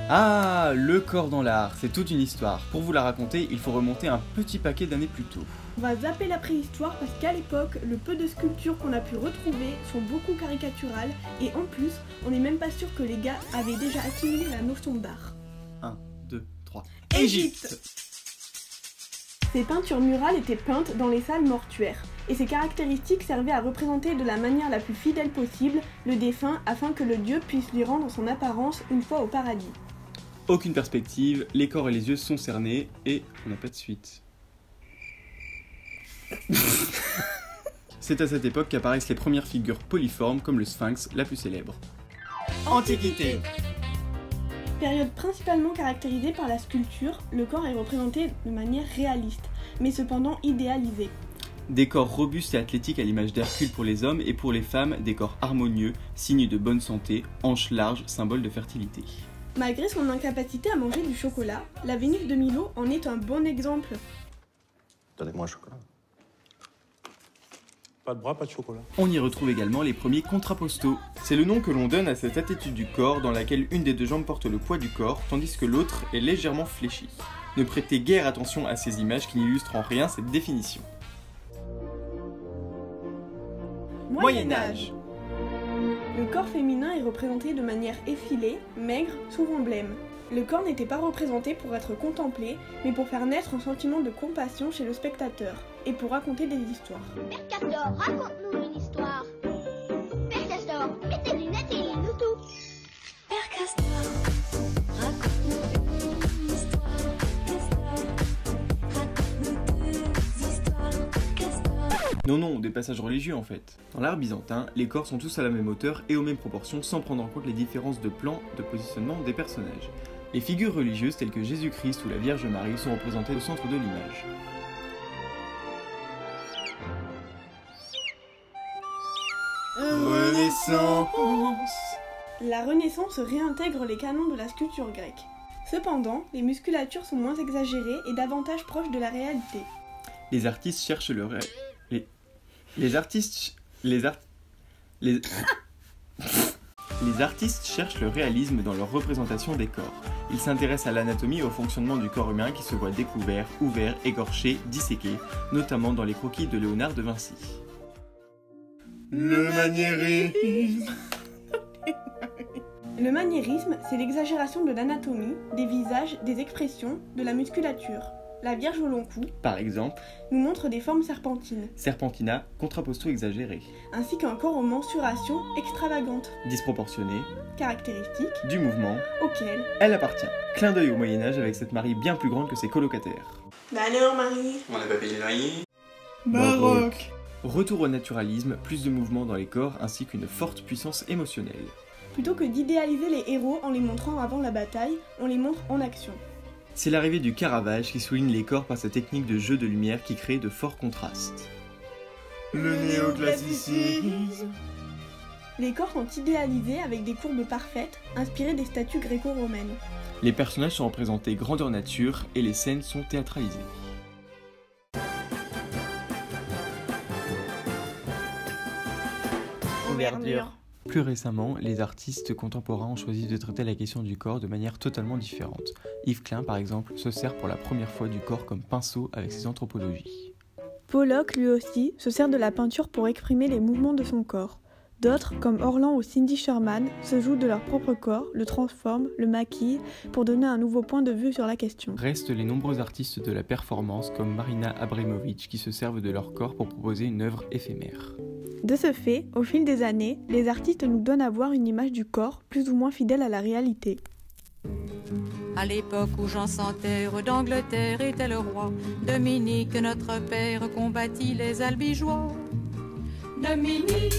Ah, le corps dans l'art, c'est toute une histoire. Pour vous la raconter, il faut remonter un petit paquet d'années plus tôt. On va zapper la préhistoire parce qu'à l'époque, le peu de sculptures qu'on a pu retrouver sont beaucoup caricaturales et en plus, on n'est même pas sûr que les gars avaient déjà assimilé la notion d'art. 1, 2, 3. Égypte. Ces peintures murales étaient peintes dans les salles mortuaires et ces caractéristiques servaient à représenter de la manière la plus fidèle possible le défunt afin que le dieu puisse lui rendre son apparence une fois au paradis. Aucune perspective, les corps et les yeux sont cernés et on n'a pas de suite. C'est à cette époque qu'apparaissent les premières figures polyformes comme le sphinx, la plus célèbre. Antiquité. Période principalement caractérisée par la sculpture, le corps est représenté de manière réaliste, mais cependant idéalisé. Des corps robustes et athlétiques à l'image d'Hercule pour les hommes et pour les femmes, des corps harmonieux, signes de bonne santé, hanches larges, symbole de fertilité. Malgré son incapacité à manger du chocolat, la Vénus de Milo en est un bon exemple. Donnez-moi un chocolat. Pas de bras, pas de chocolat. On y retrouve également les premiers contrapostaux. C'est le nom que l'on donne à cette attitude du corps dans laquelle une des deux jambes porte le poids du corps, tandis que l'autre est légèrement fléchie. Ne prêtez guère attention à ces images qui n'illustrent en rien cette définition. Moyen-Âge. Le corps féminin est représenté de manière effilée, maigre, souvent blême. Le corps n'était pas représenté pour être contemplé, mais pour faire naître un sentiment de compassion chez le spectateur, et pour raconter des histoires. Père Castor, raconte-nous une histoire. Père Castor, mets tes lunettes et lis-nous tout. Père Castor, raconte-nous une histoire. Castor, raconte-nous des histoires. Castor. Non, des passages religieux en fait. Dans l'art byzantin, les corps sont tous à la même hauteur et aux mêmes proportions sans prendre en compte les différences de plan de positionnement des personnages. Les figures religieuses telles que Jésus-Christ ou la Vierge Marie sont représentées au centre de l'image. Renaissance. La Renaissance réintègre les canons de la sculpture grecque. Cependant, les musculatures sont moins exagérées et davantage proches de la réalité. Les artistes cherchent le Les artistes cherchent le réalisme dans leur représentation des corps. Ils s'intéressent à l'anatomie et au fonctionnement du corps humain qui se voit découvert, ouvert, écorché, disséqué, notamment dans les croquis de Léonard de Vinci. Le maniérisme. Le maniérisme, c'est l'exagération de l'anatomie, des visages, des expressions, de la musculature. La Vierge au long cou, Par exemple, nous montre des formes serpentines, Serpentina, contraposto exagéré, ainsi qu'un corps aux mensurations extravagantes, disproportionné, caractéristiques du mouvement, auxquelles... elle appartient. Clin d'œil au Moyen-Âge avec cette Marie bien plus grande que ses colocataires. Bah alors Marie, On n'a pas payé le loyer. baroque. Retour au naturalisme, plus de mouvement dans les corps ainsi qu'une forte puissance émotionnelle. Plutôt que d'idéaliser les héros en les montrant avant la bataille, on les montre en action. C'est l'arrivée du Caravage qui souligne les corps par sa technique de jeu de lumière qui crée de forts contrastes. Le néoclassicisme. Les corps sont idéalisés avec des courbes parfaites, inspirées des statues gréco-romaines. Les personnages sont représentés grandeur nature et les scènes sont théâtralisées. Ouverture. Plus récemment, les artistes contemporains ont choisi de traiter la question du corps de manière totalement différente. Yves Klein, par exemple, se sert pour la première fois du corps comme pinceau avec ses anthropologies. Pollock, lui aussi, se sert de la peinture pour exprimer les mouvements de son corps. D'autres, comme Orlan ou Cindy Sherman, se jouent de leur propre corps, le transforment, le maquillent, pour donner un nouveau point de vue sur la question. Restent les nombreux artistes de la performance comme Marina Abramovic qui se servent de leur corps pour proposer une œuvre éphémère. De ce fait, au fil des années, les artistes nous donnent à voir une image du corps plus ou moins fidèle à la réalité. À l'époque où Jean sans terre d'Angleterre était le roi, Dominique, notre père, combattit les albigeois. Dominique,